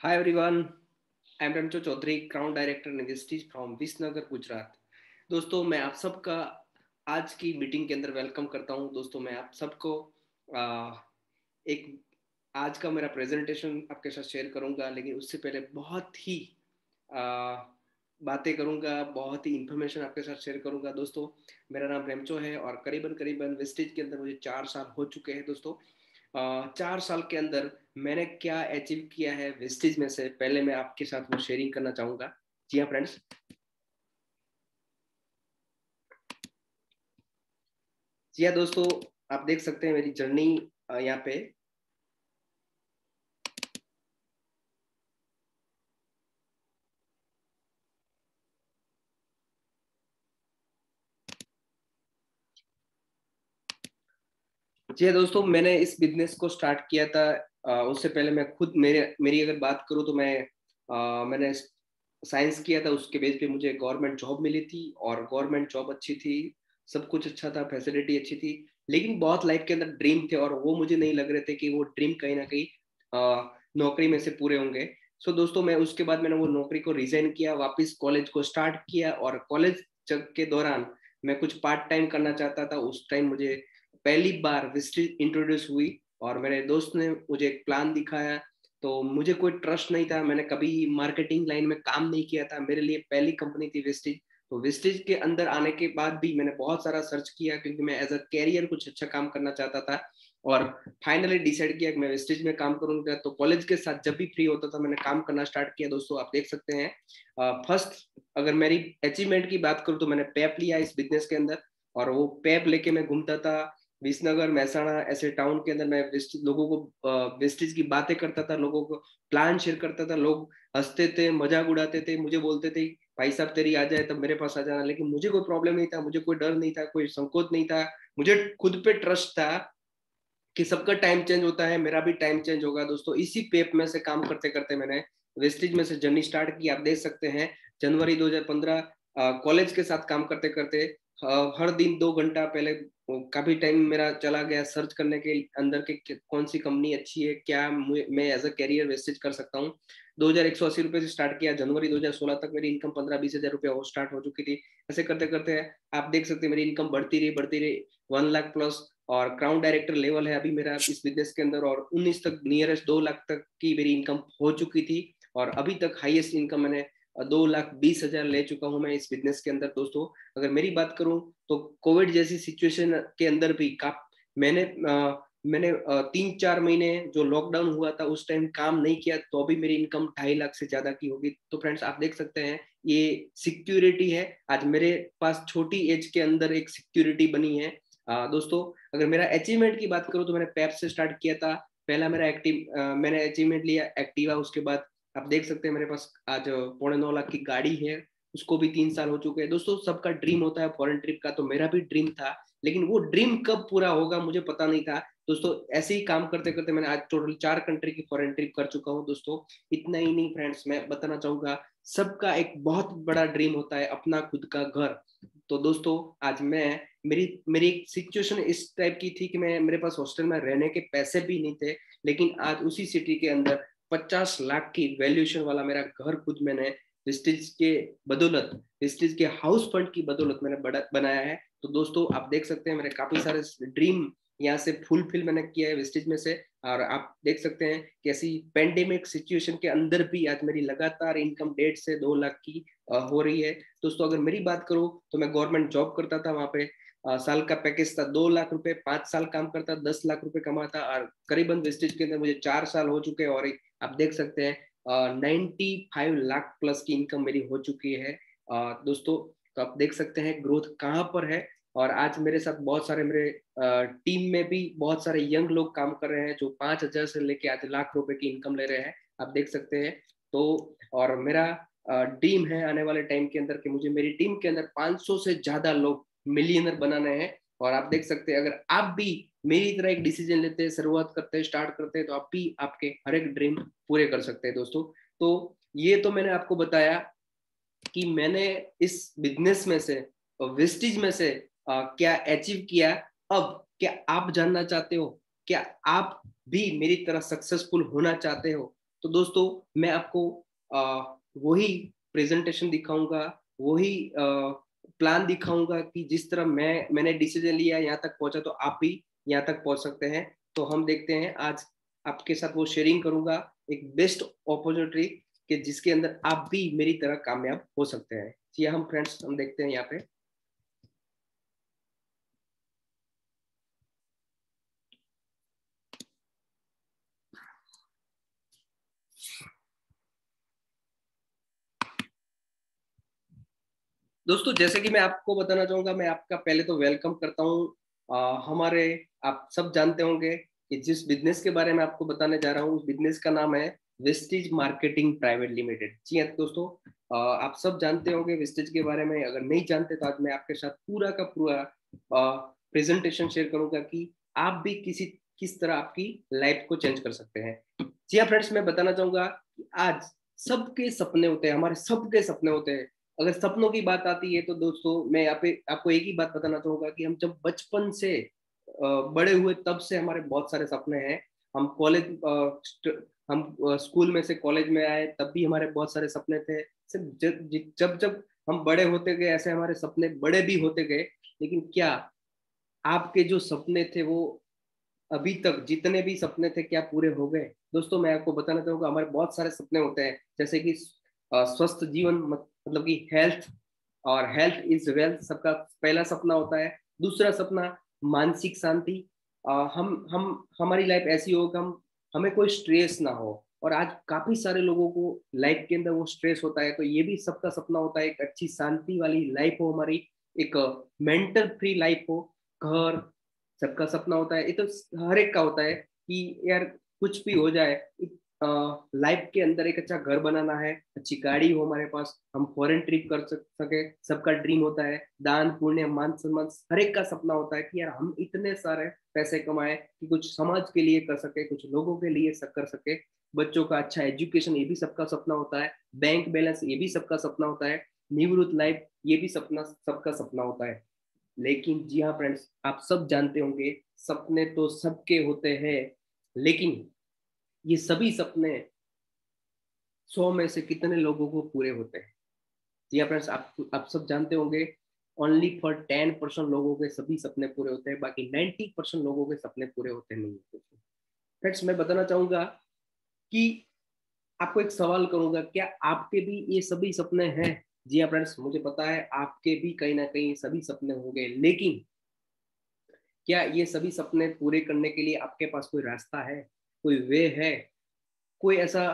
Hi everyone, I am Ramcho Chaudhary, Crown director industries from Visnagar Gujarat. दोस्तों मैं आप सबका आज की मीटिंग के अंदर वेलकम करता हूं। दोस्तों मैं आप सबको एक आज का मेरा प्रेजेंटेशन आपके साथ शेयर करूंगा, लेकिन उससे पहले बहुत ही आ, बातें करूंगा, बहुत ही इंफॉर्मेशन आपके साथ शेयर करूंगा। दोस्तों मेरा नाम रेमचो है और करीबन करीबन वेस्टेज के अंदर मुझे 4 साल हो चुके हैं। दोस्तों 4 साल के अंदर मैंने क्या अचीव किया है वेस्टेज में से, पहले मैं आपके साथ वो शेयरिंग करना चाहूंगा। जी हाँ फ्रेंड्स, जी हाँ दोस्तों, आप देख सकते हैं मेरी जर्नी यहाँ पे। जी हाँ दोस्तों, मैंने इस बिजनेस को स्टार्ट किया था। उससे पहले मैं खुद मेरी अगर बात करूँ तो मैंने साइंस किया था। उसके बेस पे मुझे गवर्नमेंट जॉब मिली थी और गवर्नमेंट जॉब अच्छी थी, सब कुछ अच्छा था, फैसिलिटी अच्छी थी। लेकिन बहुत लाइफ के अंदर ड्रीम थे और वो मुझे नहीं लग रहे थे कि वो ड्रीम कहीं ना कहीं नौकरी में से पूरे होंगे। सो दोस्तों मैं उसके बाद मैंने वो नौकरी को रिजाइन किया, वापस कॉलेज को स्टार्ट किया और कॉलेज के दौरान मैं कुछ पार्ट टाइम करना चाहता था। उस टाइम मुझे पहली बार विस्ट्रीज इंट्रोड्यूस हुई और मेरे दोस्त ने मुझे एक प्लान दिखाया। तो मुझे कोई ट्रस्ट नहीं था, मैंने कभी मार्केटिंग लाइन में काम नहीं किया था, मेरे लिए पहली कंपनी थी विस्ट्रीज। तो विस्ट्रीज के अंदर आने के बाद भी मैंने बहुत सारा सर्च किया, क्योंकि मैं एज अ कैरियर कुछ अच्छा काम करना चाहता था। और फाइनली डिसाइड किया कि मैं विस्ट्रीज में काम करूंगा। तो कॉलेज के साथ जब भी फ्री होता था मैंने काम करना स्टार्ट किया। दोस्तों आप देख सकते हैं, फर्स्ट अगर मेरी अचीवमेंट की बात करूँ तो मैंने पैप लिया इस बिजनेस के अंदर, और वो पैप लेके मैं घूमता था विसनगर, महसाणा ऐसे टाउन के अंदर। मैं लोगों को वेस्टेज की बातें करता था, लोगों को प्लान शेयर करता था। लोग हंसते थे, मजाक उड़ाते थे, मुझे बोलते थे भाई साहब तेरी आ जाए तब मेरे पास आ जाना। लेकिन मुझे कोई प्रॉब्लम नहीं था, मुझे कोई डर नहीं था, कोई संकोच नहीं था। मुझे खुद पे ट्रस्ट था कि सबका टाइम चेंज होता है, मेरा भी टाइम चेंज होगा। दोस्तों इसी पेप में से काम करते करते मैंने वेस्टेज में से जर्नी स्टार्ट की। आप देख सकते हैं जनवरी 2015 कॉलेज के साथ काम करते करते हर दिन 2 घंटा पहले काफी टाइम मेरा चला गया सर्च करने के अंदर के कौन सी कंपनी अच्छी है, क्या मैं एज अ कैरियर वेस्टेज कर सकता हूँ। 2180 रुपए से स्टार्ट किया, जनवरी 2016 तक मेरी इनकम 15-20 हजार रुपये हो स्टार्ट हो चुकी थी। ऐसे करते करते आप देख सकते हैं मेरी इनकम बढ़ती रही 1 लाख प्लस। और क्राउन डायरेक्टर लेवल है अभी मेरा इस बिजनेस के अंदर, और 19 तक नियरेस्ट 2 लाख तक की मेरी इनकम हो चुकी थी। और अभी तक हाईएस्ट इनकम मैंने 2,20,000 ले चुका हूं मैं इस बिजनेस के अंदर। दोस्तों अगर मेरी बात करूं तो कोविड जैसी सिचुएशन के अंदर भी मैंने 3-4 महीने जो लॉकडाउन हुआ था उस टाइम काम नहीं किया, तो अभी मेरी इनकम 2.5 लाख से ज्यादा की होगी। तो फ्रेंड्स आप देख सकते हैं ये सिक्योरिटी है, आज मेरे पास छोटी एज के अंदर एक सिक्योरिटी बनी है। दोस्तों अगर मेरा अचीवमेंट की बात करूं तो मैंने पैप से स्टार्ट किया था। पहला मेरा मैंने अचीवमेंट लिया एक्टिवा। उसके बाद आप देख सकते हैं मेरे पास आज 9.25 लाख की गाड़ी है, उसको भी 3 साल हो चुके हैं। दोस्तों सबका ड्रीम होता है फॉरेन ट्रिप का, तो मेरा भी ड्रीम था, लेकिन वो ड्रीम कब पूरा होगा मुझे पता नहीं था। दोस्तों ऐसे ही काम करते करते मैंने आज टोटल 4 कंट्री की फॉरेन ट्रिप कर चुका हूँ। दोस्तों इतना ही नहीं फ्रेंड्स, मैं बताना चाहूंगा सबका एक बहुत बड़ा ड्रीम होता है अपना खुद का घर। तो दोस्तों आज मैं मेरी मेरी सिचुएशन इस टाइप की थी कि मैं मेरे पास हॉस्टल में रहने के पैसे भी नहीं थे, लेकिन आज उसी सिटी के अंदर 50 लाख की वैल्यूएशन वाला मेरा घर खुद मैंने विस्टीज के बदौलत, विस्टीज के हाउस फंड की बदौलत मैंने बनाया है। तो दोस्तों आप देख सकते हैं मेरे काफी सारे ड्रीम यहाँ से फुलफिल मैंने किया है विस्टीज में से। और आप देख सकते हैं कि ऐसी पेंडेमिक सिचुएशन के अंदर भी आज मेरी लगातार इनकम 1.5 से 2 लाख की हो रही है। दोस्तों अगर मेरी बात करूं तो मैं गवर्नमेंट जॉब करता था, वहां पे साल का पैकेज था 2 लाख रुपए, 5 साल काम करता 10 लाख रुपए कमाता। और करीबन वेस्टेज के अंदर मुझे 4 साल हो चुके हैं और आप देख सकते हैं 95 लाख प्लस की इनकम मेरी हो चुकी है। दोस्तों तो आप देख सकते हैं ग्रोथ कहाँ पर है। और आज मेरे साथ बहुत सारे मेरे टीम में भी बहुत सारे यंग लोग काम कर रहे हैं जो 5,000 से लेके आज लाख रुपए की इनकम ले रहे हैं, आप देख सकते हैं। तो और मेरा ड्रीम है आने वाले टाइम के अंदर कि मुझे मेरी टीम के अंदर 500 से ज्यादा लोग मिलियनर बनाने हैं। और आप देख सकते हैं अगर आप भी मेरी तरह एक डिसीजन लेते हैं, शुरुआत करते हैं, स्टार्ट करते हैं, तो आप भी आपके हर एक ड्रीम पूरे कर सकते हैं। दोस्तों तो ये तो मैंने आपको बताया कि मैंने इस बिजनेस में से, वेस्टिज में से क्या अचीव किया। अब क्या आप जानना चाहते हो, क्या आप भी मेरी तरह सक्सेसफुल होना चाहते हो? तो दोस्तों मैं आपको वही प्रेजेंटेशन दिखाऊंगा, वही प्लान दिखाऊंगा कि जिस तरह मैंने डिसीजन लिया यहाँ तक पहुंचा, तो आप भी यहाँ तक पहुंच सकते हैं। तो हम देखते हैं आज आपके साथ वो शेयरिंग करूंगा, एक बेस्ट अपॉर्चुनिटी कि जिसके अंदर आप भी मेरी तरह कामयाब हो सकते हैं। जी हम फ्रेंड्स, हम देखते हैं यहाँ पे। दोस्तों जैसे कि मैं आपको बताना चाहूंगा, मैं आपका पहले तो वेलकम करता हूँ हमारे, आप सब जानते होंगे कि जिस बिजनेस के बारे में आपको बताने जा रहा हूँ उस बिजनेस का नाम है वेस्टीज मार्केटिंग प्राइवेट लिमिटेड। जी हाँ दोस्तों, आप सब जानते होंगे वेस्टीज के बारे में। अगर नहीं जानते तो आज मैं आपके साथ पूरा का पूरा प्रेजेंटेशन शेयर करूंगा कि आप भी किस तरह आपकी लाइफ को चेंज कर सकते हैं। जी हाँ फ्रेंड्स, मैं बताना चाहूंगा कि आज सबके सपने होते हैं, हमारे सबके सपने होते हैं। अगर सपनों की बात आती है तो दोस्तों मैं यहाँ पे आपको एक ही बात बताना चाहूंगा कि हम जब बचपन से बड़े हुए तब से हमारे बहुत सारे सपने हैं। हम स्कूल में से कॉलेज में आए तब भी हमारे बहुत सारे सपने थे। सिर्फ जब जब हम बड़े होते गए ऐसे हमारे सपने बड़े भी होते गए। लेकिन क्या आपके जो सपने थे वो अभी तक जितने भी सपने थे क्या पूरे हो गए? दोस्तों मैं आपको बताना चाहूंगा हमारे बहुत सारे सपने होते हैं, जैसे कि स्वस्थ जीवन, मतलब कि हेल्थ, और हेल्थ इज वेल्थ सबका पहला सपना होता है। दूसरा सपना मानसिक शांति। हम हमारी लाइफ ऐसी हो कि हम हमें कोई स्ट्रेस ना हो। और आज काफी सारे लोगों को लाइफ के अंदर वो स्ट्रेस होता है, तो ये भी सबका सपना होता है, एक अच्छी शांति वाली लाइफ हो हमारी, एक मेंटल फ्री लाइफ हो। घर सबका सपना होता है, ये तो हर एक का होता है कि यार कुछ भी हो जाए, लाइफ के अंदर एक अच्छा घर बनाना है, अच्छी गाड़ी हो हमारे पास, हम फॉरेन ट्रिप कर सके, सबका ड्रीम होता है। दान पुण्य मान सम्मान हर एक का सपना होता है कि यार हम इतने सारे पैसे कमाए कि कुछ समाज के लिए कर सके, कुछ लोगों के लिए कर सके। बच्चों का अच्छा एजुकेशन ये भी सबका सपना होता है। बैंक बैलेंस ये भी सबका सपना होता है। निवृत्त लाइफ ये भी सपना सबका सपना होता है। लेकिन जी हाँ फ्रेंड्स, आप सब जानते होंगे सपने तो सबके होते हैं, लेकिन ये सभी सपने 100 में से कितने लोगों को पूरे होते हैं? जी हाँ फ्रेंड्स, आप सब जानते होंगे ओनली फॉर 10% लोगों के सभी सपने पूरे होते हैं, बाकी 90% लोगों के सपने पूरे होते नहीं होते। फ्रेंड्स मैं बताना चाहूंगा कि आपको एक सवाल करूंगा, क्या आपके भी ये सभी सपने हैं? जी हाँ फ्रेंड्स, मुझे पता है आपके भी कहीं ना कहीं सभी सपने होंगे, लेकिन क्या ये सभी सपने पूरे करने के लिए आपके पास कोई रास्ता है, कोई वे है, कोई ऐसा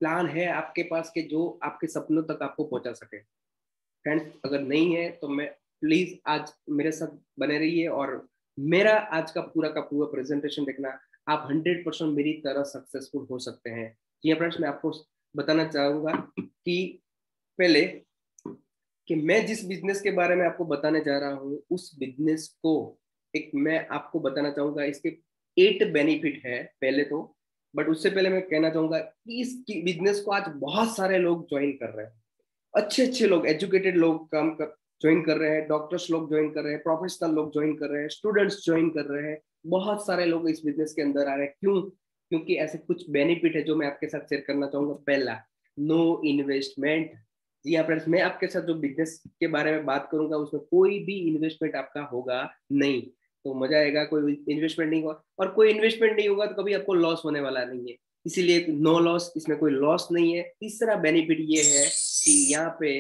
प्लान है आपके पास कि जो आपके सपनों तक आपको पहुंचा सके? फ्रेंड्स अगर नहीं है तो मैं प्लीज आज मेरे साथ बने रहिए और मेरा आज का पूरा प्रेजेंटेशन देखना। आप 100% मेरी तरह सक्सेसफुल हो सकते हैं। जी फ्रेंड्स, मैं आपको बताना चाहूंगा कि पहले कि मैं जिस बिजनेस के बारे में आपको बताने जा रहा हूँ उस बिजनेस को एक मैं आपको बताना चाहूंगा, इसके 8 बेनिफिट है पहले तो। बट उससे पहले मैं कहना चाहूंगा कि इस बिजनेस को आज बहुत सारे लोग ज्वाइन कर रहे हैं। अच्छे अच्छे लोग, एजुकेटेड लोग काम कर ज्वाइन कर रहे हैं, डॉक्टर्स लोग ज्वाइन कर रहे हैं, प्रोफेशनल लोग ज्वाइन कर रहे हैं, स्टूडेंट्स ज्वाइन कर रहे हैं। बहुत सारे लोग इस बिजनेस के अंदर आ रहे हैं। क्यों? क्योंकि ऐसे कुछ बेनिफिट है जो मैं आपके साथ शेयर करना चाहूंगा। पहला, नो इन्वेस्टमेंट। जी हाँ फ्रेंड्स, मैं आपके साथ जो बिजनेस के बारे में बात करूंगा उसमें कोई भी इन्वेस्टमेंट आपका होगा नहीं। तो मजा आएगा, कोई इन्वेस्टमेंट नहीं होगा, और कोई इन्वेस्टमेंट नहीं होगा तो कभी आपको लॉस होने वाला नहीं है। इसीलिए नो लॉस, इसमें कोई लॉस नहीं है। तीसरा बेनिफिट ये है कि यहाँ पे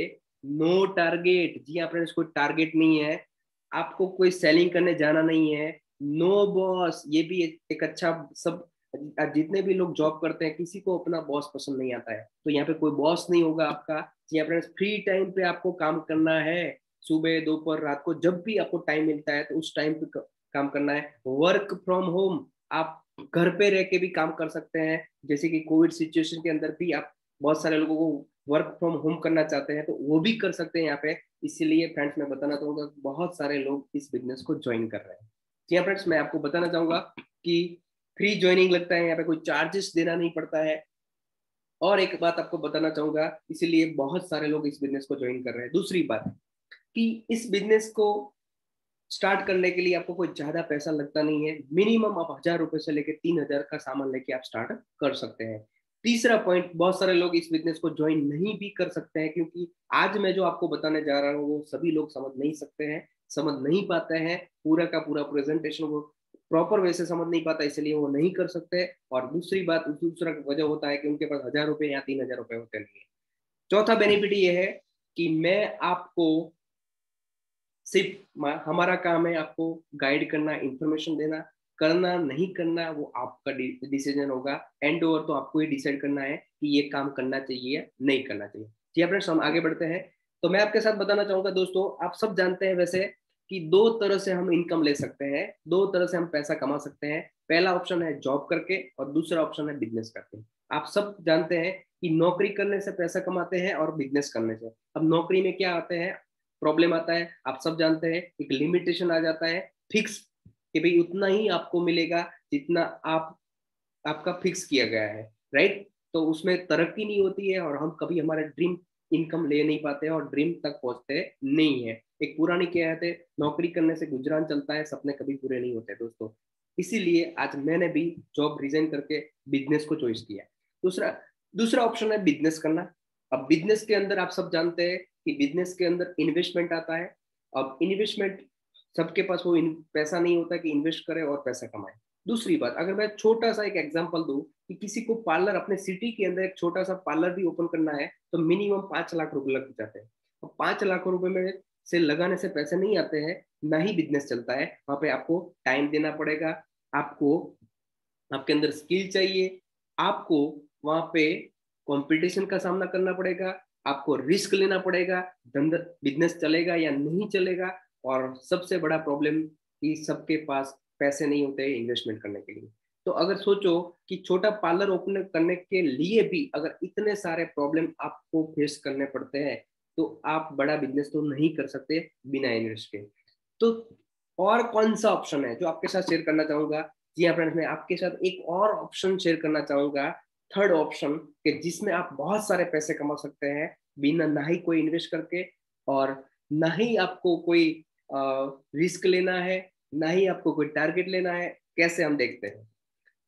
नो टारगेट। जी हाँ फ्रेंड्स, कोई टारगेट नहीं है, आपको कोई सेलिंग करने जाना नहीं है। नो बॉस, ये भी एक अच्छा सब, जितने भी लोग जॉब करते हैं किसी को अपना बॉस पसंद नहीं आता है, तो यहाँ पे कोई बॉस नहीं होगा आपका। जी हाँ फ्रेंड्स, फ्री टाइम पे आपको काम करना है, सुबह दोपहर रात को जब भी आपको टाइम मिलता है तो उस टाइम पे काम करना है। वर्क फ्रॉम होम, आप घर पे रह के भी काम कर सकते हैं, जैसे कि कोविड सिचुएशन के अंदर भी आप बहुत सारे लोगों को वर्क फ्रॉम होम करना चाहते हैं तो वो भी कर सकते हैं यहाँ पे। इसीलिए फ्रेंड्स मैं बताना चाहूंगा बहुत सारे लोग इस बिजनेस को ज्वाइन कर रहे हैं। जी हाँ फ्रेंड्स, मैं आपको बताना चाहूंगा कि फ्री ज्वाइनिंग लगता है, यहाँ पे कोई चार्जेस देना नहीं पड़ता है। और एक बात आपको बताना चाहूंगा, इसीलिए बहुत सारे लोग इस बिजनेस को ज्वाइन कर रहे हैं। दूसरी बात कि इस बिजनेस को स्टार्ट करने के लिए आपको कोई ज्यादा पैसा लगता नहीं है। मिनिमम आप 1,000 रुपए से लेके 3,000 का सामान लेके आप स्टार्ट कर सकते हैं। तीसरा पॉइंट, बहुत सारे लोग इस बिजनेस को ज्वाइन नहीं भी कर सकते हैं, क्योंकि आज मैं जो आपको बताने जा रहा हूँ वो सभी लोग समझ नहीं सकते हैं, समझ नहीं पाते हैं, पूरा का पूरा प्रेजेंटेशन वो प्रॉपर वे से समझ नहीं पाता, इसलिए वो नहीं कर सकते। और दूसरी बात, दूसरा वजह होता है कि उनके पास 1,000 रुपए या 3,000 रुपए होते नहीं है। चौथा बेनिफिट ये है कि मैं आपको सिर्फ हमारा काम है आपको गाइड करना, इंफॉर्मेशन देना, करना नहीं करना वो आपका डिसीजन होगा। एंड ओवर तो आपको ही डिसाइड करना है कि ये काम करना चाहिए या नहीं करना चाहिए। जी फ्रेंड्स, हम आगे बढ़ते हैं। तो मैं आपके साथ बताना चाहूंगा दोस्तों, आप सब जानते हैं वैसे कि दो तरह से हम इनकम ले सकते हैं, दो तरह से हम पैसा कमा सकते हैं। पहला ऑप्शन है जॉब करके और दूसरा ऑप्शन है बिजनेस करके। आप सब जानते हैं कि नौकरी करने से पैसा कमाते हैं और बिजनेस करने से। अब नौकरी में क्या आते हैं, प्रॉब्लम आता है, आप सब जानते हैं, एक लिमिटेशन आ जाता है फिक्स, कि भाई उतना ही आपको मिलेगा जितना आप आपका फिक्स किया गया है, राइट। तो उसमें तरक्की नहीं होती है और हम कभी हमारे ड्रीम इनकम ले नहीं पाते और ड्रीम तक पहुंचते नहीं है। एक पुरानी कहते हैं, नौकरी करने से गुजरान चलता है, सपने कभी पूरे नहीं होते दोस्तों। इसीलिए आज मैंने भी जॉब रिजाइन करके बिजनेस को चॉइस किया। दूसरा दूसरा ऑप्शन है बिजनेस करना। अब बिजनेस के अंदर आप सब जानते हैं कि बिजनेस के अंदर इन्वेस्टमेंट आता है। अब इन्वेस्टमेंट, सबके पास वो पैसा नहीं होता कि इन्वेस्ट करे और पैसा कमाए। दूसरी बात, अगर मैं छोटा सा एक एग्जांपल दूं कि किसी को पार्लर अपने सिटी के अंदर एक छोटा सा पार्लर भी ओपन करना है तो मिनिमम 5 लाख रुपए लग जाते हैं। और 5 लाख रुपए में से लगाने से पैसे नहीं आते हैं, ना ही बिजनेस चलता है। वहां पे आपको टाइम देना पड़ेगा, आपको आपके अंदर स्किल चाहिए, आपको वहां पे कंपटीशन का सामना करना पड़ेगा, आपको रिस्क लेना पड़ेगा, धंधा बिजनेस चलेगा या नहीं चलेगा। और सबसे बड़ा प्रॉब्लम कि सबके पास पैसे नहीं होते इन्वेस्टमेंट करने के लिए। तो अगर सोचो कि छोटा पार्लर ओपन करने के लिए भी अगर इतने सारे प्रॉब्लम आपको फेस करने पड़ते हैं तो आप बड़ा बिजनेस तो नहीं कर सकते बिना इन्वेस्ट के। तो और कौन सा ऑप्शन है जो आपके साथ शेयर करना चाहूंगा। जी हाँ फ्रेंड्स, मैं आपके साथ एक और ऑप्शन शेयर करना चाहूंगा, थर्ड ऑप्शन, कि जिसमें आप बहुत सारे पैसे कमा सकते हैं बिना ना ही कोई इन्वेस्ट करके, और ना ही आपको कोई रिस्क लेना है, ना ही आपको कोई टारगेट लेना है। कैसे, हम देखते हैं।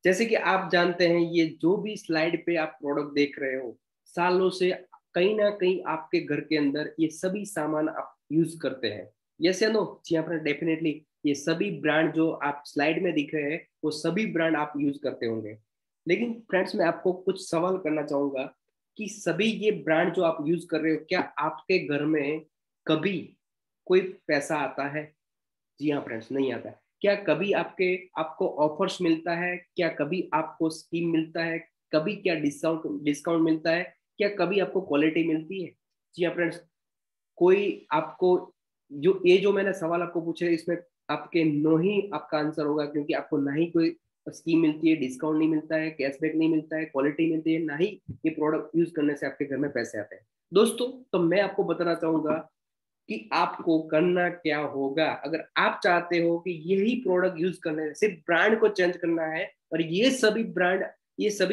जैसे कि आप जानते हैं, ये जो भी स्लाइड पे आप प्रोडक्ट देख रहे हो, सालों से कहीं ना कहीं आपके घर के अंदर ये सभी सामान आप यूज करते हैं। यस या नो? जी हाँ, डेफिनेटली ये सभी ब्रांड जो आप स्लाइड में दिख रहे हैं वो सभी ब्रांड आप यूज करते होंगे। लेकिन फ्रेंड्स, मैं आपको कुछ सवाल करना चाहूंगा कि सभी ये ब्रांड जो आप यूज कर रहे हो, क्या आपके घर में कभी कोई पैसा आता है? जी हाँ फ्रेंड्स, नहीं आता है। क्या कभी आपको ऑफर्स मिलता है? क्या कभी आपको स्कीम मिलता है? कभी क्या डिस्काउंट डिस्काउंट मिलता है? क्या कभी आपको क्वालिटी मिलती है? जी हाँ फ्रेंड्स, कोई आपको, जो मैंने सवाल आपको पूछे इसमें आपके नो ही आपका आंसर होगा, क्योंकि आपको ना ही कोई स्कीम मिलती है, डिस्काउंट नहीं मिलता है, कैशबैक नहीं मिलता है, क्वालिटी मिलती है, ना ही ये प्रोडक्ट यूज करने से आपके घर में पैसे आते हैं। दोस्तों, तो मैं आपको बताना चाहूंगा कि आपको करना क्या होगा। अगर आप चाहते हो कि यही प्रोडक्ट यूज करना है, सिर्फ ब्रांड को चेंज करना है, और ये सभी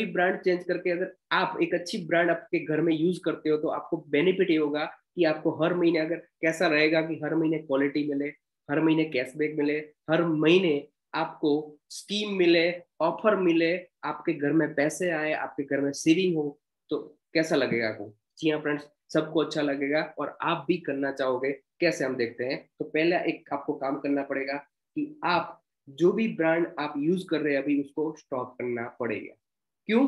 ब्रांड चेंज करके अगर आप एक अच्छी ब्रांड आपके घर में यूज करते हो तो आपको बेनिफिट ये होगा कि आपको हर महीने, अगर कैसा रहेगा कि हर महीने क्वालिटी मिले, हर महीने कैशबैक मिले, हर महीने आपको स्कीम मिले, ऑफर मिले, आपके घर में पैसे आए, आपके घर में सेविंग हो, तो कैसा लगेगा आपको? जी हाँ फ्रेंड्स, सबको अच्छा लगेगा और आप भी करना चाहोगे। कैसे, हम देखते हैं। तो पहला एक आपको काम करना पड़ेगा कि आप जो भी ब्रांड आप यूज कर रहे हैं अभी उसको स्टॉप करना पड़ेगा। क्यों?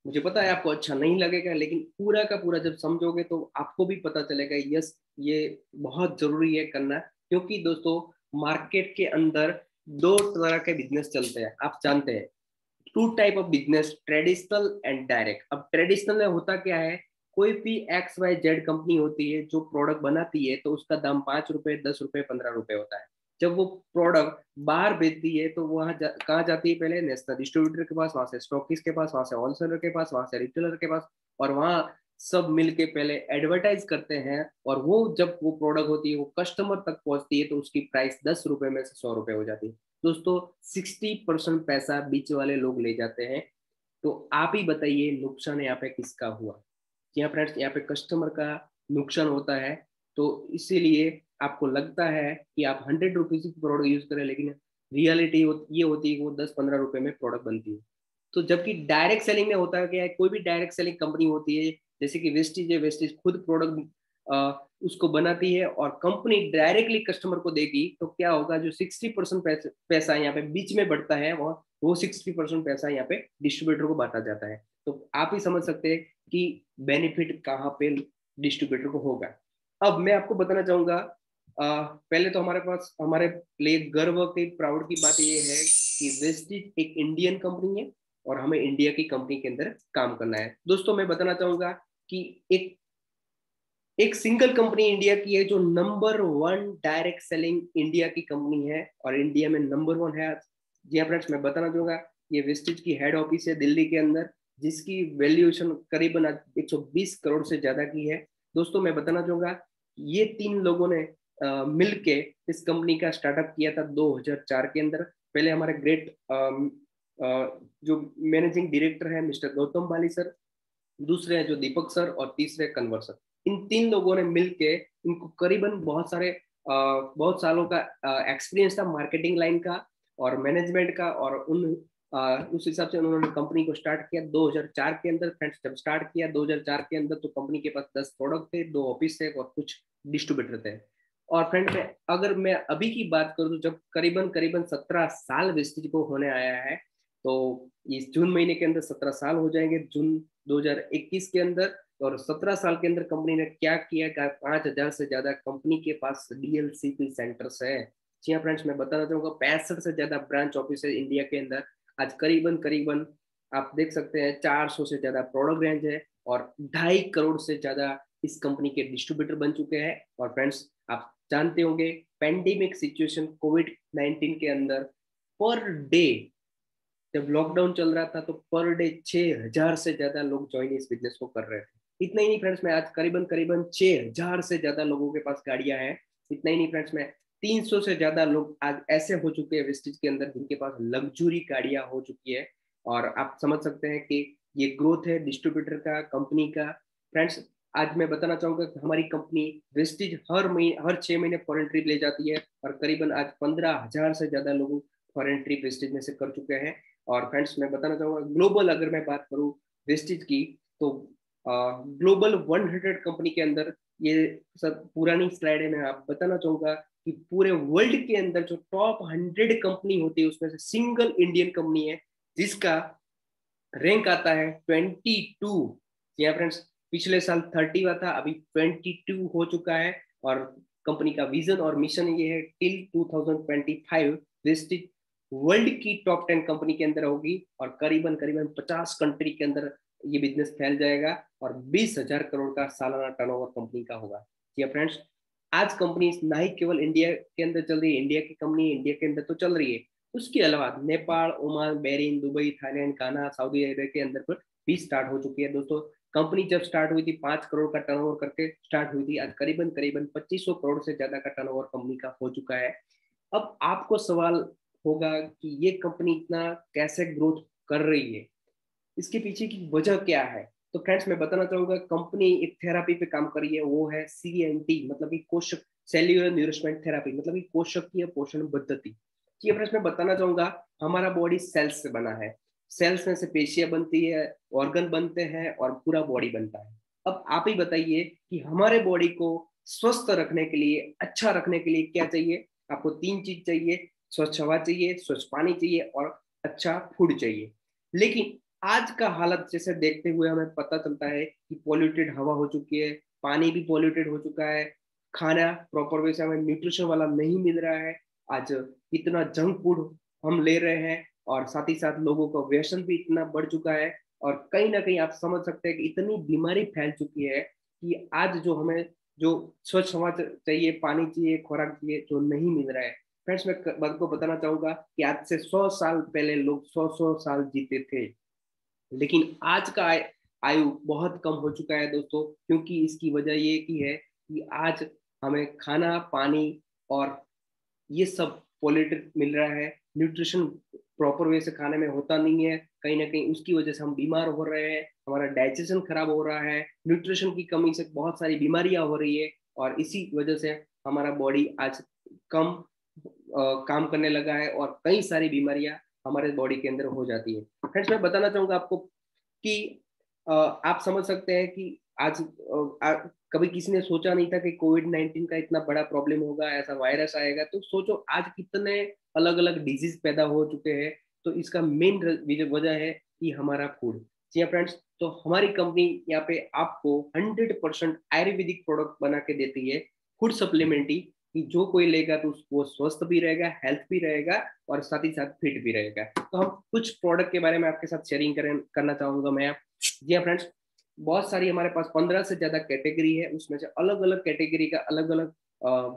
मुझे पता है आपको अच्छा नहीं लगेगा, लेकिन पूरा का पूरा जब समझोगे तो आपको भी पता चलेगा, यस, ये बहुत जरूरी है करना। क्योंकि दोस्तों, मार्केट के अंदर दो तरह के बिजनेस चलते हैं, आप जानते हैं। Two type of business, traditional and direct. अब ट्रेडिशनल में होता क्या है, कोई भी XYZ कंपनी होती है जो प्रोडक्ट बनाती है तो उसका दाम 5 रुपए, 10 रुपए, 15 रुपए होता है। जब वो प्रोडक्ट बाहर बेचती है तो कहाँ जाती है? पहले नेशनल डिस्ट्रीब्यूटर के पास, वहां से स्टॉकिस्ट के पास, वहां से होलसेलर के पास, वहां से रिटेलर के पास, और वहां सब मिलके पहले एडवर्टाइज करते हैं। और वो जब वो प्रोडक्ट होती है वो कस्टमर तक पहुंचती है तो उसकी प्राइस 10 रुपए में से 100 रुपए हो जाती है। दोस्तों, 60% पैसा बीच वाले लोग ले जाते हैं। तो आप ही बताइए, नुकसान यहाँ पे किसका हुआ? यहाँ फ्रेंड्स, यहाँ पे कस्टमर का नुकसान होता है। तो इसीलिए आपको लगता है कि आप 100 रुपीज की प्रोडक्ट यूज करें, लेकिन रियलिटी ये होती है कि वो 10-15 रुपए में प्रोडक्ट बनती है। तो जबकि डायरेक्ट सेलिंग में होता है क्या है, कोई भी डायरेक्ट सेलिंग कंपनी होती है, जैसे कि वेस्टीज है, वेस्टीज खुद प्रोडक्ट उसको बनाती है और कंपनी डायरेक्टली कस्टमर को देगी, तो क्या होगा, जो 60% पैसा यहाँ पे बीच में बढ़ता है, वो 60% पैसा यहाँ पे डिस्ट्रीब्यूटर को बांटा जाता है। तो आप ही समझ सकते हैं कि बेनिफिट कहाँ पे डिस्ट्रीब्यूटर को होगा। अब मैं आपको बताना चाहूंगा, पहले तो हमारे पास, हमारे लिए गर्व की, प्राउड की बात ये है कि वेस्टीज एक इंडियन कंपनी है और हमें इंडिया की कंपनी के अंदर काम करना है। दोस्तों मैं बताना चाहूंगा कि एक एक सिंगल कंपनी इंडिया की है जो नंबर 1 डायरेक्ट सेलिंग इंडिया की कंपनी है और इंडिया में नंबर 1 है। जी हाँ फ्रेंड्स, मैं बताना चाहूंगा, ये वेस्टिज की हेड ऑफिस है दिल्ली के अंदर, जिसकी वैल्यूएशन करीबन 120 करोड़ से ज्यादा की है। दोस्तों मैं बताना चाहूंगा, ये 3 लोगों ने मिलके इस कंपनी का स्टार्टअप किया था 2004 के अंदर। पहले हमारे ग्रेट जो मैनेजिंग डायरेक्टर है मिस्टर गौतम बाली सर, दूसरे हैं जो दीपक सर, और तीसरे कन्वर सर। इन 3 लोगों ने मिलके, इनको करीबन बहुत सालों का एक्सपीरियंस था मार्केटिंग लाइन का और मैनेजमेंट का, और उस हिसाब से उन्होंने कंपनी को स्टार्ट किया 2004 के अंदर। फ्रेंड्स जब स्टार्ट किया 2004 के अंदर, तो कंपनी के पास 10 प्रोडक्ट थे, 2 ऑफिस थे और कुछ डिस्ट्रीब्यूटर थे। और फ्रेंड में अगर मैं अभी की बात करूँ, तो जब करीबन करीबन 17 साल वेस्टिज को होने आया है, तो इस जून महीने के अंदर 17 साल हो जाएंगे, जून 2021 के अंदर। और 17 साल के अंदर कंपनी ने क्या किया, 5,000 से ज्यादा कंपनी के पास डीएलसीपी सेंटर्स है। जी हाँ फ्रेंड्स, मैं बताना चाहूंगा 65 से ज्यादा ब्रांच ऑफिस है इंडिया के अंदर। आज करीबन करीबन आप देख सकते हैं 400 से ज्यादा प्रोडक्ट रेंज है और 2.5 करोड़ से ज्यादा इस कंपनी के डिस्ट्रीब्यूटर बन चुके हैं। और फ्रेंड्स आप जानते होंगे, पेंडेमिक सिचुएशन कोविड-19 के अंदर पर डे, जब लॉकडाउन चल रहा था, तो पर डे 6,000 से ज्यादा लोग ज्वाइन इस बिजनेस को कर रहे थे। इतना ही नहीं फ्रेंड्स, में आज करीबन करीबन 6,000 से ज्यादा लोगों के पास गाड़ियां हैं। इतना ही नहीं फ्रेंड्स, में 300 से ज्यादा लोग आज ऐसे हो चुके हैं वेस्टिज के अंदर जिनके पास लग्जरी गाड़ियां हो चुकी है। और आप समझ सकते हैं कि ये ग्रोथ है डिस्ट्रीब्यूटर का, कंपनी का। फ्रेंड्स आज मैं बताना चाहूंगा कि हमारी कंपनी वेस्टिज हर 6 महीने फॉरेन ट्रिप ले जाती है और करीबन आज 15,000 से ज्यादा लोग फॉरेन ट्रिप वेस्टिज में से कर चुके हैं। और फ्रेंड्स मैं बताना चाहूंगा, ग्लोबल अगर मैं बात करूं वेस्टिज की, तो ग्लोबल 100 कंपनी के अंदर, ये सब पुरानी स्लाइड है, मैं आप बताना चाहूंगा कि पूरे वर्ल्ड के अंदर जो टॉप 100 कंपनी होती है, उसमें से सिंगल इंडियन कंपनी है जिसका रैंक आता है 22। जी हाँ फ्रेंड्स, पिछले साल 30 हुआ था, अभी 22 हो चुका है। और कंपनी का विजन और मिशन ये है, टिल 2025 वेस्टिज वर्ल्ड की टॉप 10 कंपनी के अंदर होगी और करीबन करीबन 50 कंट्री के अंदर ये बिजनेस फैल जाएगा और 20,000 करोड़ का सालाना टर्नओवर कंपनी का होगा। जी फ्रेंड्स, आज कंपनी ना ही केवल इंडिया के अंदर चल रही है, इंडिया की कंपनी इंडिया के अंदर तो चल रही है, उसके अलावा Nepal, Oman, Bahrain, Dubai, Thailand, गाना, सऊदी अरेबिया के अंदर पर भी स्टार्ट हो चुकी है। दोस्तों कंपनी जब स्टार्ट हुई थी 5 करोड़ का टर्नओवर करके स्टार्ट हुई थी, आज करीबन करीबन 2500 करोड़ से ज्यादा का टर्नओवर कंपनी का हो चुका है। अब आपको सवाल होगा कि ये कंपनी इतना कैसे ग्रोथ कर रही है, इसके पीछे की वजह क्या है। तो फ्रेंड्स मैं बताना चाहूंगा, कंपनी एक थेरापी पे काम कर रही है, वो है CNT, मतलब कि कोशक सेल्यूलर न्यूरिशमेंट थेरापी, मतलब कि कोशकीय पोषण पद्धति। ये फ्रेंड्स मैं बताना चाहूंगा, हमारा बॉडी सेल्स से बना है, सेल्स में से पेशियां बनती है, ऑर्गन बनते हैं और पूरा बॉडी बनता है। अब आप ही बताइए कि हमारे बॉडी को स्वस्थ रखने के लिए, अच्छा रखने के लिए क्या चाहिए। आपको 3 चीज चाहिए, स्वच्छ हवा चाहिए, स्वच्छ पानी चाहिए और अच्छा फूड चाहिए। लेकिन आज का हालत जैसे देखते हुए हमें पता चलता है कि पॉल्यूटेड हवा हो चुकी है, पानी भी पॉल्यूटेड हो चुका है, खाना प्रॉपर वे से हमें न्यूट्रिशन वाला नहीं मिल रहा है। आज इतना जंक फूड हम ले रहे हैं और साथ ही साथ लोगों का व्यसन भी इतना बढ़ चुका है। और कहीं ना कहीं आप समझ सकते हैं कि इतनी बीमारी फैल चुकी है कि आज जो हमें जो स्वच्छ हवा चाहिए, पानी चाहिए, खुराक चाहिए, जो नहीं मिल रहा है। फ्रेंड्स मैं बात को बताना चाहूंगा कि आज से 100 साल पहले लोग 100 साल जीते थे, लेकिन आज का आयु बहुत कम हो चुका है दोस्तों। क्योंकि इसकी वजह ये की है कि आज हमें खाना, पानी और ये सब पॉल्यूटेड मिल रहा है, न्यूट्रिशन प्रॉपर वे से खाने में होता नहीं है, कहीं ना कहीं उसकी वजह से हम बीमार हो रहे हैं, हमारा डाइजेशन खराब हो रहा है, न्यूट्रिशन की कमी से बहुत सारी बीमारियां हो रही है। और इसी वजह से हमारा बॉडी आज कम काम करने लगा है और कई सारी बीमारियां हमारे बॉडी के अंदर हो जाती है। फ्रेंड्स, मैं बताना चाहूंगा आपको कि आप समझ सकते हैं कि आज कभी किसी ने सोचा नहीं था कि कोविड-19 का इतना बड़ा प्रॉब्लम होगा, ऐसा वायरस आएगा। तो सोचो आज कितने अलग अलग डिजीज पैदा हो चुके हैं। तो इसका मेन वजह है कि हमारा फूड। जी हाँ फ्रेंड्स, तो हमारी कंपनी यहाँ पे आपको 100% आयुर्वेदिक प्रोडक्ट बना के देती है, फूड सप्लीमेंट्री, कि जो कोई लेगा तो वो स्वस्थ भी रहेगा, हेल्थ भी रहेगा और साथ ही साथ फिट भी रहेगा। तो हम कुछ प्रोडक्ट के बारे में आपके साथ शेयरिंग करना चाहूंगा मैं। जी हाँ फ्रेंड्स, बहुत सारी हमारे पास 15 से ज्यादा कैटेगरी है, उसमें से अलग अलग कैटेगरी का अलग अलग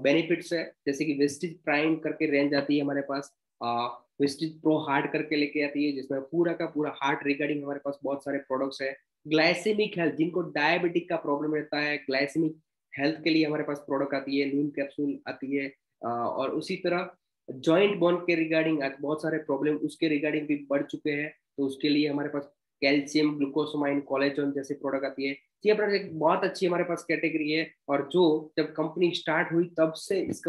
बेनिफिट्स है। जैसे कि वेस्टिज प्राइम करके रेंज आती है हमारे पास, वेस्टिज प्रो हार्ट करके लेके आती है, जिसमें पूरा का पूरा हार्ट रिगार्डिंग हमारे पास बहुत सारे प्रोडक्ट्स है। ग्लाइसेमिक हेल्थ, जिनको डायबिटिक का प्रॉब्लम रहता है, ग्लाइसेमिक हेल्थ के लिए हमारे पास प्रोडक्ट आती है, नीम कैप्सूल आती है। और उसी तरह जॉइंट बोन के रिगार्डिंग आज बहुत सारे प्रॉब्लम उसके रिगार्डिंग भी बढ़ चुके हैं, तो उसके लिए हमारे पास कैल्शियम, ग्लूकोसामाइन, कोलेजन जैसे प्रोडक्ट आती है। ये प्रोडक्ट एक बहुत अच्छी हमारे पास कैटेगरी है, और जो जब कंपनी स्टार्ट हुई तब से इस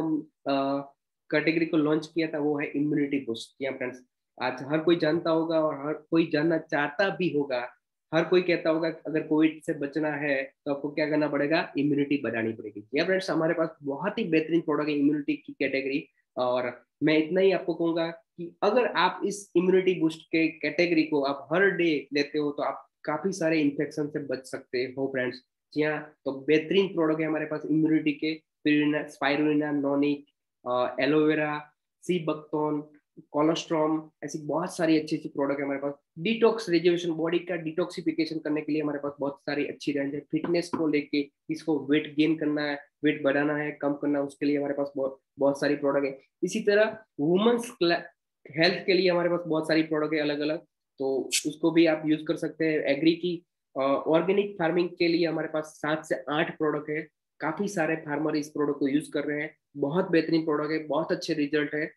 कैटेगरी को लॉन्च किया था, वो है इम्यूनिटी बूस्ट। या फ्रेंड्स, आज हर कोई जानता होगा और हर कोई जानना चाहता भी होगा, हर कोई कहता होगा अगर कोविड से बचना है तो आपको क्या करना पड़ेगा, इम्यूनिटी बढ़ानी पड़ेगी। या फ्रेंड्स, हमारे पास बहुत ही बेहतरीन प्रोडक्ट है इम्यूनिटी की कैटेगरी। और मैं इतना ही आपको कहूंगा कि अगर आप इस इम्यूनिटी बूस्ट के कैटेगरी को आप हर डे लेते हो तो आप काफी सारे इन्फेक्शन से बच सकते हो फ्रेंड्स। जी हाँ, तो बेहतरीन प्रोडक्ट है हमारे पास इम्यूनिटी के, स्पाइरुलिना, नोनिक, एलोवेरा, सी बकथोन, कोलोस्ट्रॉम, ऐसी बहुत सारी अच्छी अच्छी प्रोडक्ट है हमारे पास। डिटॉक्स रिजर्वेशन, बॉडी का डिटॉक्सिफिकेशन करने के लिए हमारे पास बहुत सारी अच्छी रेंज है। फिटनेस को लेके, इसको वेट गेन करना है, वेट बढ़ाना है, कम करना है, उसके लिए हमारे पास बहुत बहुत सारी प्रोडक्ट है। इसी तरह वुमेन्स हेल्थ के लिए हमारे पास बहुत सारी प्रोडक्ट है अलग अलग, तो उसको भी आप यूज कर सकते हैं। एग्री की ऑर्गेनिक फार्मिंग के लिए हमारे पास 7 से 8 प्रोडक्ट है। काफी सारे फार्मर इस प्रोडक्ट को यूज कर रहे हैं। बहुत बेहतरीन प्रोडक्ट है, बहुत अच्छे रिजल्ट है,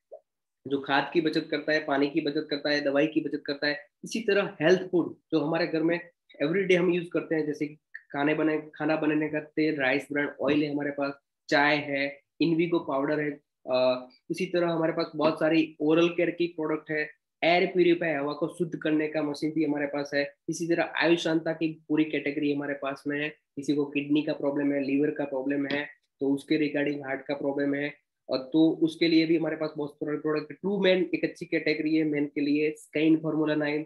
जो खाद की बचत करता है, पानी की बचत करता है, दवाई की बचत करता है। इसी तरह हेल्थ फूड जो हमारे घर में एवरीडे हम यूज करते हैं, जैसे खाना बनाने का तेल, राइस ब्रांड ऑयल है हमारे पास, चाय है, इनविगो पाउडर है। इसी तरह हमारे पास बहुत सारी ओरल केयर की प्रोडक्ट है। एयर प्यूरिफायर, हवा को शुद्ध करने का मशीन भी हमारे पास है। इसी तरह आयुशांता की पूरी कैटेगरी हमारे पास में है। किसी को किडनी का प्रॉब्लम है, लीवर का प्रॉब्लम है, तो उसके रिगार्डिंग हार्ट का प्रॉब्लम है, और तो उसके लिए भी हमारे पास बहुत सारे प्रोडक्ट। ट्रू मैन एक अच्छी कैटेगरी है मेन के लिए, स्काइन फार्मूला 9,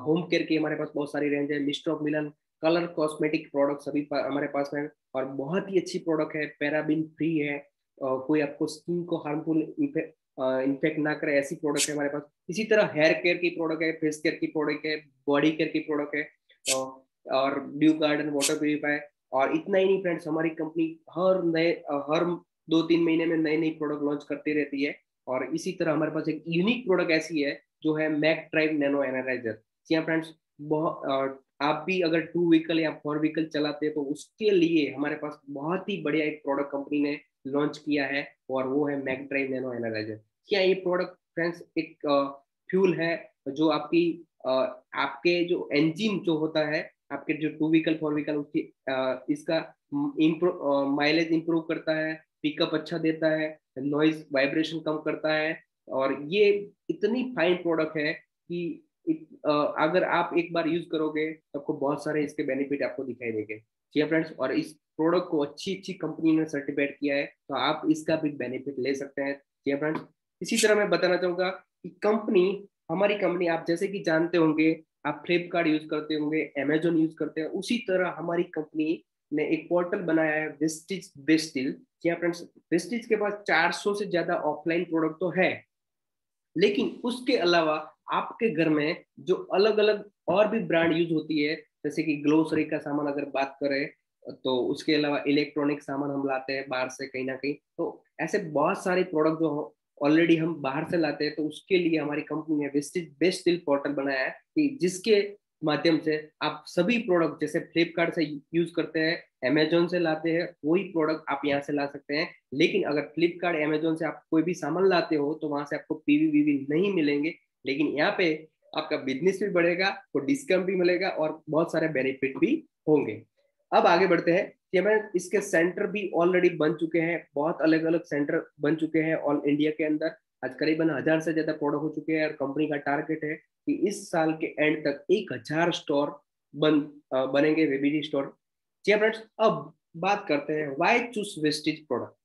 होम केयर की हमारे पास बहुत सारी रेंज है। Mister of Milan, colour cosmetic product सभी हमारे पास में, और बहुत ही अच्छी प्रोडक्ट है, पैराबिन फ्री है, कोई आपको स्किन को हार्मफुल इन्फेक्ट ना करे, ऐसी प्रोडक्ट है हमारे पास। इसी तरह हेयर केयर की प्रोडक्ट है, फेस केयर की प्रोडक्ट है, बॉडी केयर की प्रोडक्ट है, और ड्यू गार्डन वाटर प्यूरिफायर। और इतना ही नहीं फ्रेंड्स, हमारी कंपनी हर 2-3 महीने में नई नई प्रोडक्ट लॉन्च करती रहती है। और इसी तरह हमारे पास एक यूनिक प्रोडक्ट ऐसी है जो है मैक ड्राइव नैनो एनालाइजर। जी हाँ फ्रेंड्स, बहुत आप भी अगर 2 व्हीकल या 4 व्हीकल चलाते हैं तो उसके लिए हमारे पास बहुत ही बढ़िया एक प्रोडक्ट कंपनी ने लॉन्च किया है, और वो है मैक ड्राइव नैनो एनालाइजर। क्या ये प्रोडक्ट फ्रेंड्स एक फ्यूल है जो आपके जो इंजन जो होता है, आपके जो 2 व्हीकल 4 व्हीकल, उसकी इसका माइलेज इंप्रूव करता है, पिकअप अच्छा देता है, नॉइज वाइब्रेशन कम करता है। और ये इतनी फाइन प्रोडक्ट है कि अगर आप एक बार यूज करोगे तो आपको बहुत सारे इसके बेनिफिट आपको दिखाई देंगे। जी फ्रेंड्स, और इस प्रोडक्ट को अच्छी अच्छी कंपनी ने सर्टिफाइड किया है, तो आप इसका भी बेनिफिट ले सकते हैं। जी फ्रेंड्स, इसी तरह मैं बताना चाहूंगा कि हमारी कंपनी, आप जैसे कि जानते होंगे, आप फ्लिपकार्ट यूज करते होंगे, अमेजोन यूज करते हैं, उसी तरह हमारी कंपनी ने एक पोर्टल बनाया है, वेस्टिज बेस्टिल। जी फ्रेंड्स, वेस्टिज के पास 400 से ज्यादा ऑफलाइन प्रोडक्ट तो है, लेकिन उसके अलावा आपके घर में जो अलग अलग और भी ब्रांड यूज होती है, जैसे कि ग्लोसरी का सामान अगर बात करें, तो उसके अलावा इलेक्ट्रॉनिक सामान हम लाते हैं बाहर से कहीं ना कहीं, तो ऐसे बहुत सारे प्रोडक्ट जो ऑलरेडी हम बाहर से लाते हैं, तो उसके लिए हमारी कंपनी ने वेस्टेज बेस्ट डील पोर्टल बनाया है, कि जिसके माध्यम से आप सभी प्रोडक्ट जैसे फ्लिपकार्ट से यूज करते हैं, अमेजोन से लाते हैं, वही प्रोडक्ट आप यहाँ से ला सकते हैं। लेकिन अगर फ्लिपकार्ट अमेजोन से आप कोई भी सामान लाते हो तो वहां से आपको पीवी वीवी नहीं मिलेंगे, लेकिन यहाँ पे आपका बिजनेस भी बढ़ेगा, तो डिस्काउंट भी मिलेगा और बहुत सारे बेनिफिट भी होंगे। अब आगे बढ़ते हैं कि हमें इसके सेंटर भी ऑलरेडी बन चुके हैं, बहुत अलग अलग सेंटर बन चुके हैं ऑल इंडिया के अंदर। आज करीबन 1000 से ज्यादा प्रोडक्ट हो चुके हैं और कंपनी का टारगेट है कि इस साल के एंड तक 1000 स्टोर बनेंगे, वेबीडी स्टोर। जी फ्रेंड्स, अब बात करते हैं व्हाई चूज वेस्टेज प्रोडक्ट।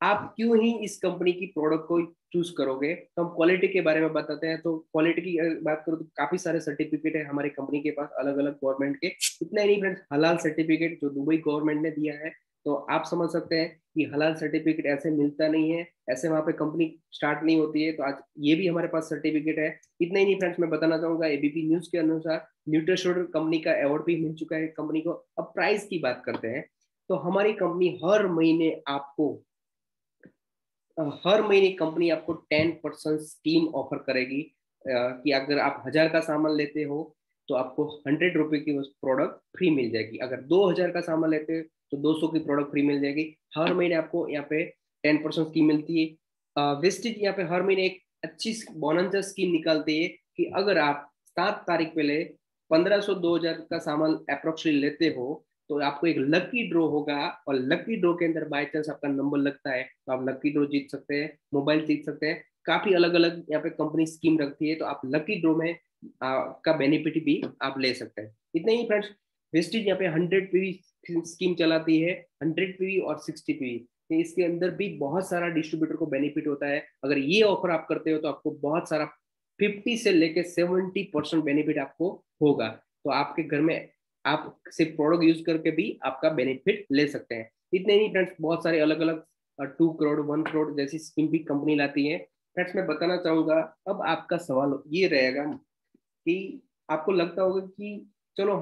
आप क्यों ही इस कंपनी की प्रोडक्ट को चूज करोगे, तो हम क्वालिटी के बारे में बताते हैं। तो क्वालिटी की बात करो तो काफी सारे सर्टिफिकेट है हमारी कंपनी के पास, अलग अलग गवर्नमेंट के। इतना ही नहीं फ्रेंड्स, हलाल सर्टिफिकेट जो दुबई गवर्नमेंट ने दिया है। तो आप समझ सकते हैं कि हलाल सर्टिफिकेट ऐसे मिलता नहीं है, ऐसे वहां पे कंपनी स्टार्ट नहीं होती है। तो आज ये भी हमारे पास सर्टिफिकेट है। इतना ही नहीं फ्रेंड्स, मैं बताना चाहूंगा एबीपी न्यूज के अनुसार न्यूट्रिशोडर कंपनी का अवार्ड भी मिल चुका है कंपनी को। अब प्राइस की बात करते हैं, तो हमारी कंपनी हर महीने कंपनी आपको 10% स्कीम ऑफर करेगी, कि अगर आप 1000 का सामान लेते हो तो आपको 100 रुपए की प्रोडक्ट फ्री मिल जाएगी। अगर 2000 का सामान लेते हो तो 200 की प्रोडक्ट फ्री मिल जाएगी। हर महीने आपको यहाँ पे 10% स्कीम मिलती है। वेस्टेज यहाँ पे हर महीने एक अच्छी बोनस स्कीम निकालती है कि अगर आप 7 तारीख पहले 1500 2000 का सामान अप्रोक्सीमेटली लेते हो तो आपको एक लकी ड्रॉ होगा, और लकी ड्रॉ के अंदर बाय चांस आपका नंबर लगता है तो आप लकी ड्रॉ जीत सकते हैं, मोबाइल जीत सकते हैं। काफी अलग अलग यहाँ पे कंपनी स्कीम रखती है, तो आप लकी ड्रॉ में का बेनिफिट भी आप ले सकते हैं। इतने ही फ्रेंड्स, वेस्टेज यहाँ पे 100 पीवी स्कीम चलाती है, 100 पीवी और 60 पीवी। तो इसके अंदर भी बहुत सारा डिस्ट्रीब्यूटर को बेनिफिट होता है। अगर ये ऑफर आप करते हो तो आपको बहुत सारा 50 से लेके 70% बेनिफिट आपको होगा। तो आपके घर में आप सिर्फ प्रोडक्ट यूज करके भी आपका बेनिफिट ले सकते हैं। इतने नहीं फ्रेंड्स, बहुत सारे अलग अलग 2 करोड़ 1 करोड़ जैसी स्कीम भी कंपनी लाती है। फ्रेंड्स, मैं बताना चाहूंगा, अब आपका सवाल ये रहेगा कि आपको लगता होगा कि चलो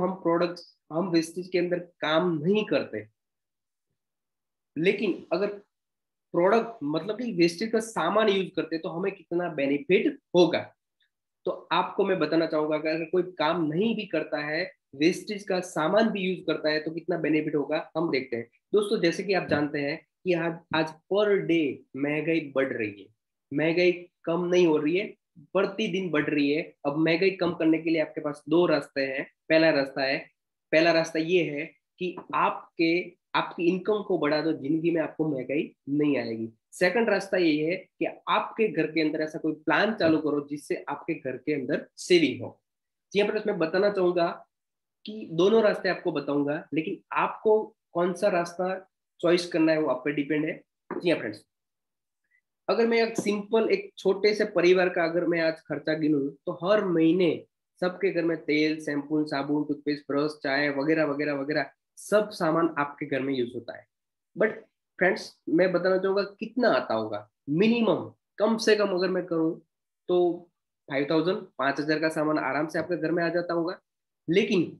हम वेस्टेज के अंदर काम नहीं करते, लेकिन अगर प्रोडक्ट मतलब कि वेस्टेज का सामान यूज करते तो हमें कितना बेनिफिट होगा। तो आपको मैं बताना चाहूंगा कि अगर कोई काम नहीं भी करता है, वेस्टेज का सामान भी यूज करता है, तो कितना बेनिफिट होगा हम देखते हैं। दोस्तों, जैसे कि आप जानते हैं कि आज आज पर डे महंगाई बढ़ रही है, महंगाई कम नहीं हो रही है, प्रतिदिन बढ़ रही है। अब महंगाई कम करने के लिए आपके पास दो रास्ते हैं। पहला रास्ता ये है कि आपकी इनकम को बढ़ा दो, जिंदगी में आपको महंगाई नहीं आएगी। सेकंड रास्ता ये है कि आपके घर के अंदर ऐसा कोई प्लान चालू करो जिससे आपके घर के अंदर सेविंग हो। जी हाँ फ्रेंड्स, मैं बताना चाहूंगा कि दोनों रास्ते आपको बताऊंगा, लेकिन आपको कौन सा रास्ता चॉइस करना है वो आप पे डिपेंड है। जी हाँ फ्रेंड्स, अगर मैं एक छोटे से परिवार का अगर मैं आज खर्चा गिनूं तो हर महीने सबके घर में तेल, शैम्पू, साबुन, टूथपेस्ट, ब्रश, चाय वगैरह वगैरह वगैरह सब सामान आपके घर में यूज होता है। बट फ्रेंड्स, मैं बताना चाहूंगा कितना आता होगा मिनिमम, कम से कम अगर मैं करूँ तो 5000 का सामान आराम से आपके घर में आ जाता होगा। लेकिन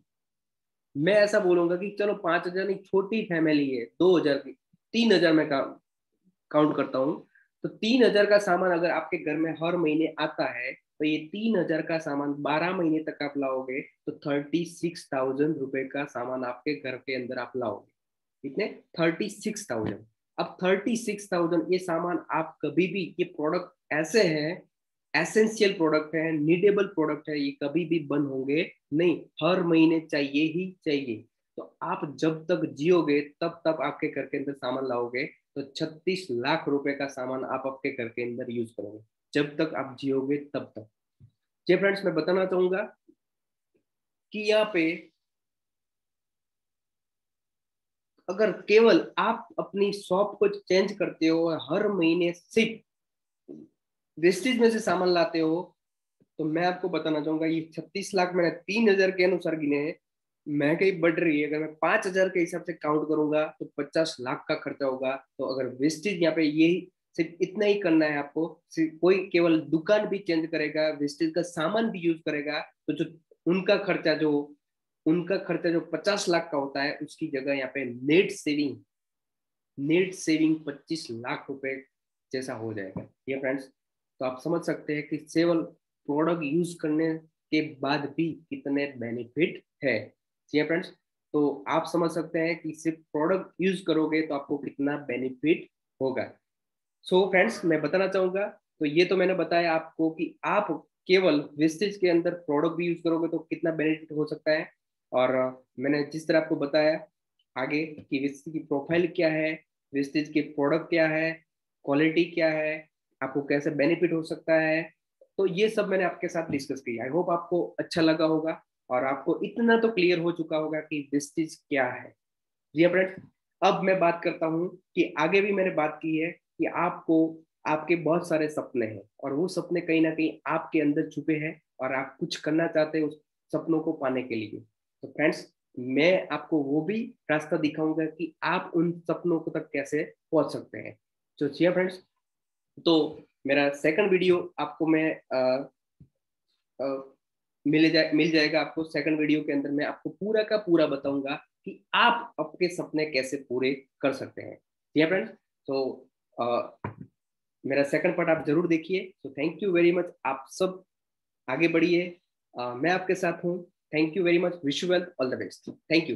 मैं ऐसा बोलूंगा कि चलो 5000 नहीं, छोटी फैमिली है, 2000 की, 3000 में काउंट करता हूँ। तो 3000 का सामान अगर आपके घर में हर महीने आता है, तो ये 3000 का सामान 12 महीने तक आप लाओगे तो 36,000 रुपए का सामान आपके घर के अंदर आप लाओगे। कितने? 36,000। अब 36,000 ये सामान आप कभी भी, ये प्रोडक्ट ऐसे हैं, एसेंशियल प्रोडक्ट है, नीडेबल प्रोडक्ट है, ये कभी भी बंद होंगे नहीं, हर महीने चाहिए ही चाहिए। तो आप जब तक जियोगे तब तक आपके घर के अंदर सामान लाओगे, तो 36 लाख रुपए का सामान आप आपके घर के अंदर यूज करोगे, जब तक आप जियोगे तब तक। जी फ्रेंड्स, मैं बताना चाहूंगा कि यहाँ पे अगर केवल आप अपनी शॉप को चेंज करते हो और हर महीने सिर्फ वेस्टेज में से सामान लाते हो, तो मैं आपको बताना चाहूंगा ये 36 लाख मैंने 3000 के अनुसार गिने हैं। महंगाई बढ़ रही है, अगर मैं 5000 के हिसाब से काउंट करूंगा तो 50 लाख का खर्चा होगा। तो अगर वेस्टेज यहाँ पे यही सिर्फ इतना ही करना है आपको, सिर्फ कोई केवल दुकान भी चेंज करेगा, वेस्टेज का सामान भी यूज करेगा, तो जो उनका खर्चा जो उनका खर्चा जो 50 लाख का होता है, उसकी जगह यहाँ पे नेट सेविंग 25 लाख रुपए जैसा हो जाएगा। ये फ्रेंड्स, तो आप समझ सकते हैं कि केवल प्रोडक्ट यूज करने के बाद भी कितने बेनिफिट है। जी फ्रेंड्स, तो आप समझ सकते हैं कि सिर्फ प्रोडक्ट यूज करोगे तो आपको कितना बेनिफिट होगा। सो फ्रेंड्स, मैं बताना चाहूंगा, तो ये तो मैंने बताया आपको कि आप केवल वेस्टेज के अंदर प्रोडक्ट भी यूज करोगे तो कितना बेनिफिट हो सकता है। और मैंने जिस तरह आपको बताया आगे कि विस्तीज की प्रोफाइल क्या है, विस्तीज के प्रोडक्ट क्या है, क्वालिटी क्या है, आपको कैसे बेनिफिट हो सकता है, तो ये सब मैंने आपके साथ डिस्कस किया। आई होप आपको अच्छा लगा होगा और आपको इतना तो क्लियर हो चुका होगा कि विस्तीज क्या है। जी फ्रेंड्स, अब मैं बात करता हूँ कि आगे भी मैंने बात की है कि आपको आपके बहुत सारे सपने हैं और वो सपने कहीं ना कहीं आपके अंदर छुपे हैं और आप कुछ करना चाहते हैं उस सपनों को पाने के लिए। तो फ्रेंड्स, मैं आपको वो भी रास्ता दिखाऊंगा कि आप उन सपनों को तक कैसे पहुंच सकते हैं। तो जी फ्रेंड्स, तो मेरा सेकंड वीडियो आपको मैं अ, मिल जाएगा आपको। सेकंड वीडियो के अंदर मैं आपको पूरा का पूरा बताऊंगा कि आप अपने सपने कैसे पूरे कर सकते हैं। ठीक है फ्रेंड्स, तो अ, मेरा सेकंड पार्ट आप जरूर देखिए। तो थैंक यू वेरी मच, आप सब आगे बढ़िए। मैं आपके साथ हूँ। Thank you very much, wish you well, all the best, thank you.